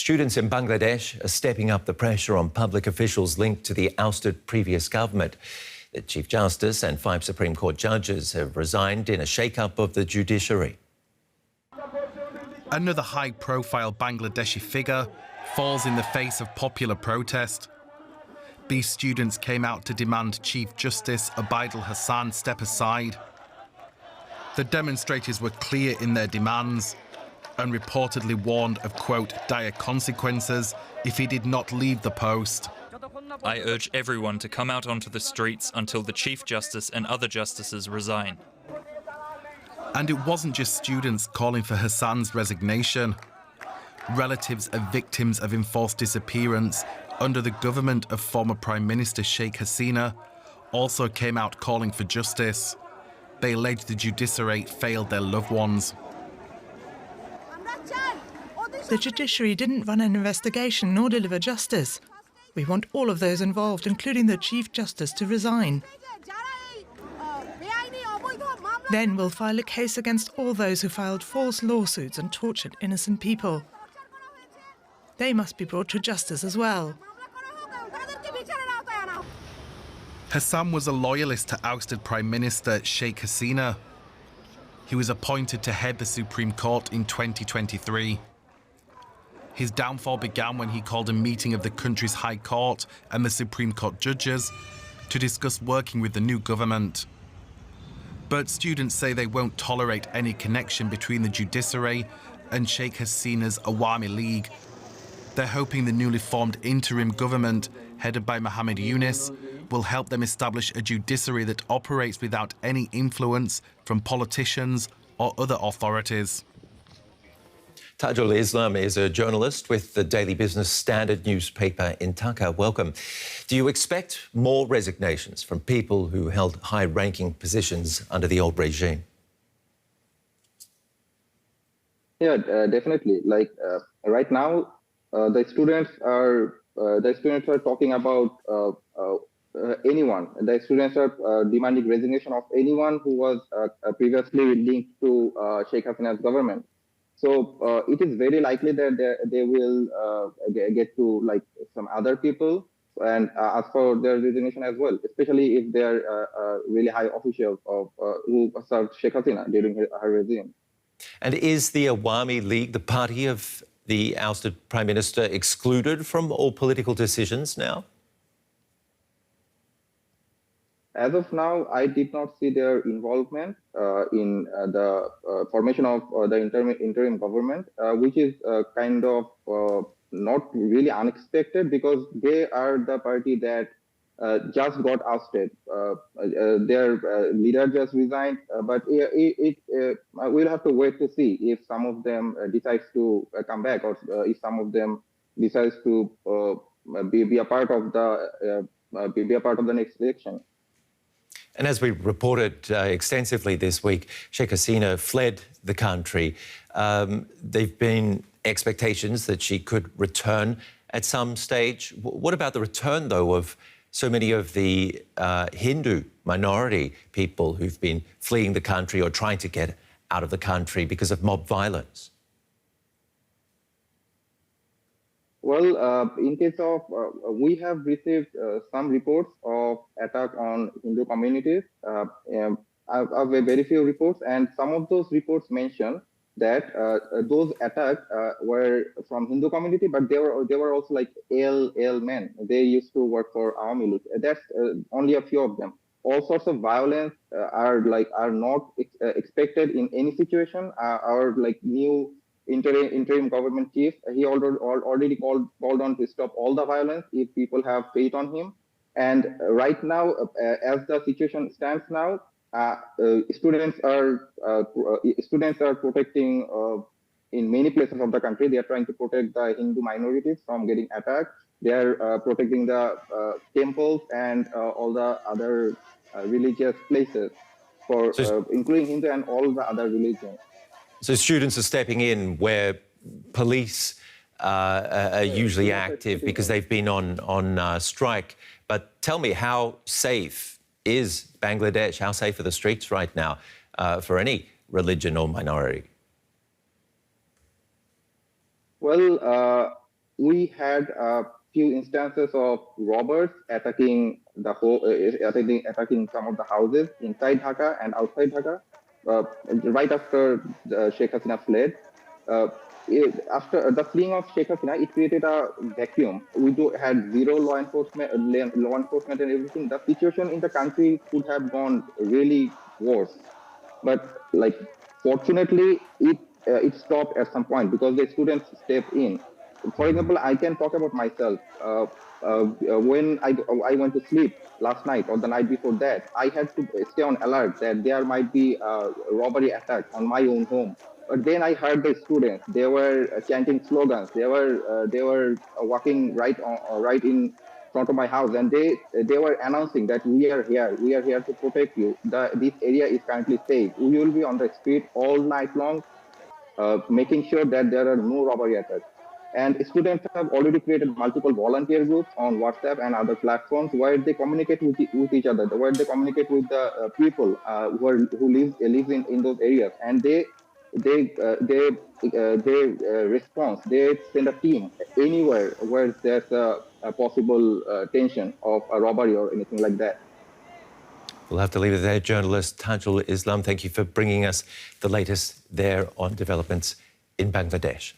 Students in Bangladesh are stepping up the pressure on public officials linked to the ousted previous government. The Chief Justice and 5 Supreme Court judges have resigned in a shake-up of the judiciary. Another high-profile Bangladeshi figure falls in the face of popular protest. These students came out to demand Chief Justice Abidul Hassan step aside. The demonstrators were clear in their demands and reportedly warned of, quote, dire consequences if he did not leave the post. I urge everyone to come out onto the streets until the Chief Justice and other justices resign. And it wasn't just students calling for Hassan's resignation. Relatives of victims of enforced disappearance under the government of former Prime Minister Sheikh Hasina also came out calling for justice. They alleged the judiciary failed their loved ones. The judiciary didn't run an investigation nor deliver justice. We want all of those involved, including the Chief Justice, to resign. Then we'll file a case against all those who filed false lawsuits and tortured innocent people. They must be brought to justice as well. Hassan was a loyalist to ousted Prime Minister Sheikh Hasina. He was appointed to head the Supreme Court in 2023. His downfall began when he called a meeting of the country's High Court and the Supreme Court judges to discuss working with the new government. But students say they won't tolerate any connection between the judiciary and Sheikh Hasina's Awami League. They're hoping the newly formed interim government, headed by Mohammed Yunus, will help them establish a judiciary that operates without any influence from politicians or other authorities. Tajul Islam is a journalist with the Daily Business Standard newspaper in Dhaka. Welcome. Do you expect more resignations from people who held high-ranking positions under the old regime? Yeah, definitely. Right now, the students are talking about anyone. The students are demanding resignation of anyone who was previously linked to Sheikh Hasina's government. So it is very likely that they will get to some other people and ask for their resignation as well, especially if they are really high officials of who served Sheikh Hasina during her regime. And is the Awami League, the party of the ousted Prime Minister, excluded from all political decisions now? As of now, I did not see their involvement in the formation of the interim government, which is kind of not really unexpected because they are the party that just got ousted. Their leader just resigned, but we'll have to wait to see if some of them decides to come back or if some of them decides to be a part of the next election. And as we reported extensively this week, Sheikh Hasina fled the country. There've been expectations that she could return at some stage. What about the return, though, of so many of the Hindu minority people who've been fleeing the country or trying to get out of the country because of mob violence? Well, in case of, we have received some reports of attack on Hindu communities. I've very few reports, and some of those reports mention that those attacks were from Hindu community, but they were also like AL men. They used to work for Awami League. That's only a few of them. All sorts of violence are not expected in any situation. Our new interim government chief, he already called on to stop all the violence if people have faith on him. And right now, as the situation stands now, students are protecting in many places of the country. They are trying to protect the Hindu minorities from getting attacked. They are protecting the temples and all the other religious places, for including Hindu and all the other religions. So students are stepping in where police are usually active because they've been on strike. But tell me, how safe is Bangladesh? How safe are the streets right now for any religion or minority? Well, we had a few instances of robbers attacking the attacking some of the houses inside Dhaka and outside Dhaka. Right after Sheikh Hasina fled. After the fleeing of Sheikh Hasina, it created a vacuum. We had zero law enforcement and everything. The situation in the country could have gone really worse. But like, fortunately, it stopped at some point because the students stepped in. For example, I can talk about myself. When I went to sleep last night or the night before that, I had to stay on alert that there might be a robbery attack on my own home. But then I heard the students. They were chanting slogans. They were walking right in front of my house, and they were announcing that we are here to protect you. This area is currently safe. We will be on the street all night long, making sure that there are no robbery attacks. And students have already created multiple volunteer groups on WhatsApp and other platforms where they communicate with each other, where they communicate with the people who live in those areas, and they respond. They send a team anywhere where there's a possible tension of a robbery or anything like that. We'll have to leave it there. Journalist Tajul Islam, thank you for bringing us the latest there on developments in Bangladesh.